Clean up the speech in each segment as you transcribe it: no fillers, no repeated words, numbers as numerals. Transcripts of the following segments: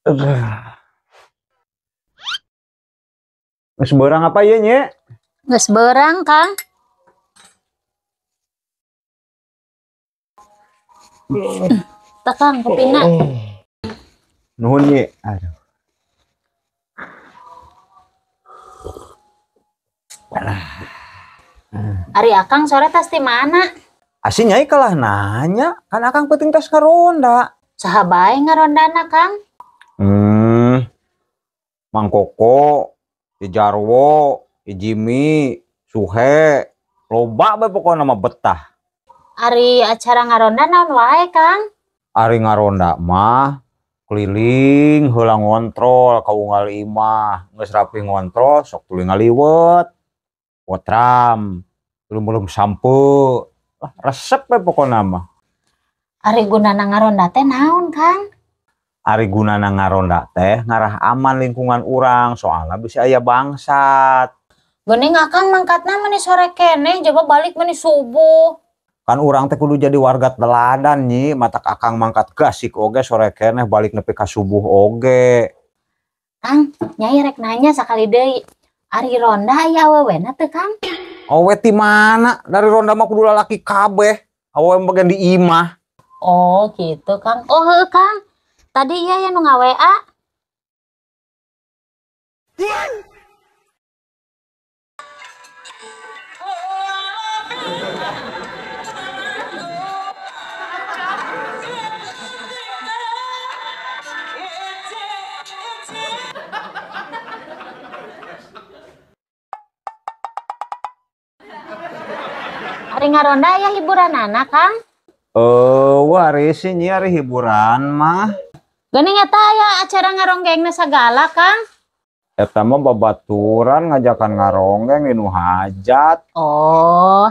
Geus beurang apa ieu nya? Geus beurang, Kang. Tah Kang, kopina. Nuhun nya. Aduh. Ari Akang sore tas di mana? Asi nyai kalah nanya, kan akang penting tos ngaronda. Saha bae ngarondana, Kang? Mang Koko, si Jarwo, si Jimmy, Suhe, loba bae pokona mah betah. Ari acara ngaronda naon wae, Kang? Ari ngaronda mah keliling heula ngontrol ka unggal imah, geus rapi ngontrol sok tuluy ngaliwet. Potram, belum sampo. Resep we pokona mah. Ari gunana ngaronda teh naon, Kang? Ari gunana ngaronda teh ngarah aman lingkungan urang, soalnya bisa aya bangsat. Geuning Akang mangkatna meni sore keneh, coba balik meni subuh. Kan urang teh kudu jadi warga teladan nyi, matak akang mangkat gasik oge sore keneh balik nepi ka subuh oge. Kang, nyai rek nanya sakali deui. Ari ronda aya awewena teu, Kang? Awe ti mana? Dari ronda mah kudu lalaki kabeh. Awe bagian di imah. Oh, gitu, Kang. Oh, heuh, Kang. Tadi iya nu nga-WA. Ari ngaronda aya hiburanana, Kang? Waris nyi ari hiburan mah. Geuning eta aya acara ngaronggengna sagala, Kang? Eta mah babaturan ngajakan ngaronggeng di nu hajat. Oh,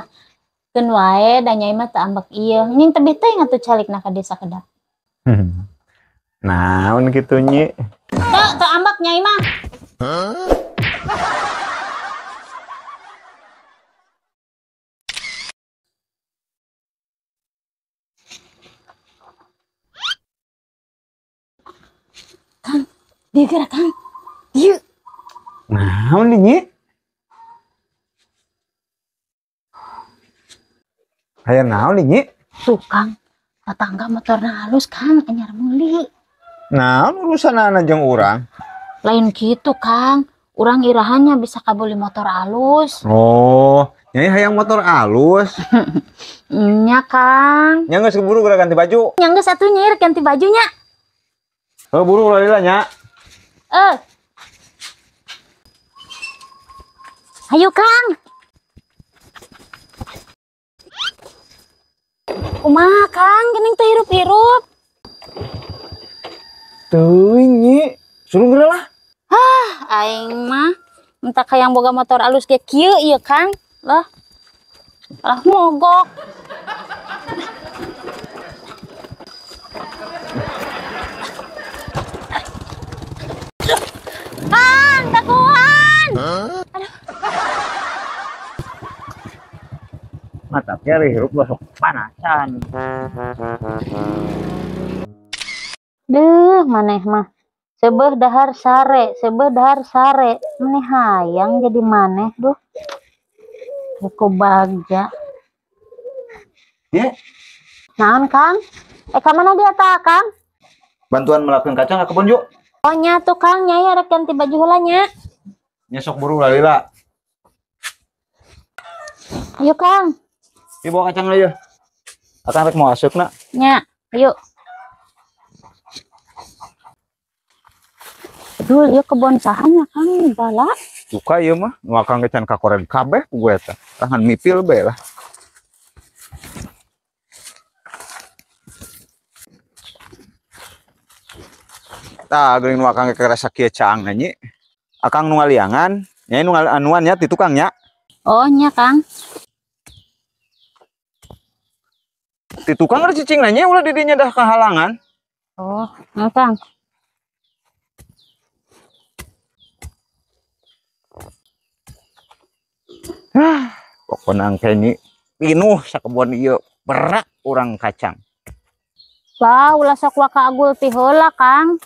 keun wae da nyai mah teu ambek ieu. Nying tebih teh ngatu calikna ka desa Kedap. Naon kitu nyi? Teu ambek nyai mah. Kang, dieu geura Kang. Dieu. Naon di nyi? Aya naon di nyi? Tuh, Kang. Tetangga motorna halus, Kang, anyar meuli. Naon urusanana jeung urang? Lain gitu, Kang. Urang irahannya bisa kabeli motor alus. Oh, nyai hayang motor alus. Nya, Kang. Nya geus keburu geura ganti baju. Yang geus atuh nyai ganti bajunya. Buru lalila nya. Ayo, Kang. Kumaha, Kang? Geuning teh hirup-hirup. Teuing nyi, suruh geura lah. Aing mah minta hayang boga motor alus ge kieu ieu, Kang. Lah mogok. Kang, daguan. Mata kiri hirup lah sok panasan. Duh, maneh mah sebeuh dahar sare, maneh hayang jadi maneh, duh. Eko bagja. Ye, Naon, Kang? Ka mana dia tah, Kang? bantuan melapin kacang ke kebun yuk. Oh nya tuh, Kang, nyai arek ganti baju heula nya. Nya sok buru lalila. Ayo, Kang. Ieu bawa kacang lah ya. Akang rek mau asupna. Nya, ayo. Aduh, ieu kebon saha Kang? Bala. Suka ieu mah, nu akang gecan kakoren kabeh ku gue eta. Tahan mipil bae lah. Tah, geuning nu akang kerasa kieu caang nyi. Akang nu ngaliangan, nyai nu anuan nya ti tukang nya. Oh, nya, Kang. Ti tukang ada cicing nanya ulah didinya dah kehalangan. Oh, nya, Kang. Pokoknya angke ini pinuh sakebon ieu berak urang kacang. Lah, ulah sok waka agul ti heula, Kang.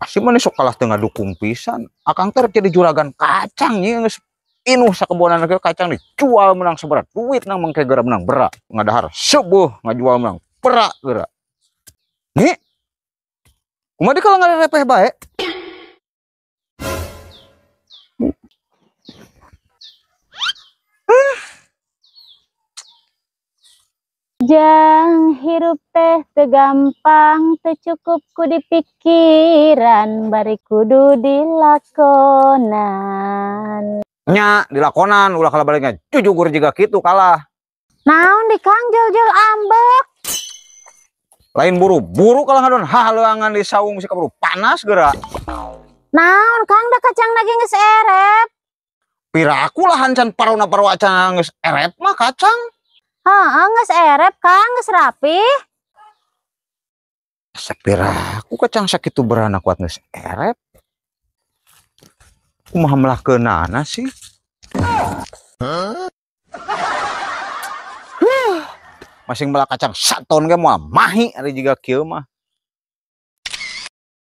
Asih mana sok kalah tengah dukung pisan. Akang ter jadi juragan kacang nya geus inuh sakebonan ke kacang dijual menang seberat duit nang mangke geura menang berak ngadahar sebuh ngajual menang perak geura. Nih. Kumaha kalau ngarepeh bae? Jang hirup teh tegampang tecukup ku di pikiran bari kudu dilakonan. Nya dilakonan ulah kalah baliknya jujugur juga gitu kalah. Naon di Kang jol-jol ambek? Lain buru-buru kalah ngadon haleuangan di saung si kaburu panas geura. Naon Kang da kacang lagi geus erep? Pira aku lah hancan parona parwaca geus erep mah kacang. Heeh geus erep Kang geus rapi. Sapira aku kacang sakitu berana kuat geus erep. Kumaha melahkeunana sih? Masing belah kacang saton ge moal mahi ari jiga kieu mah.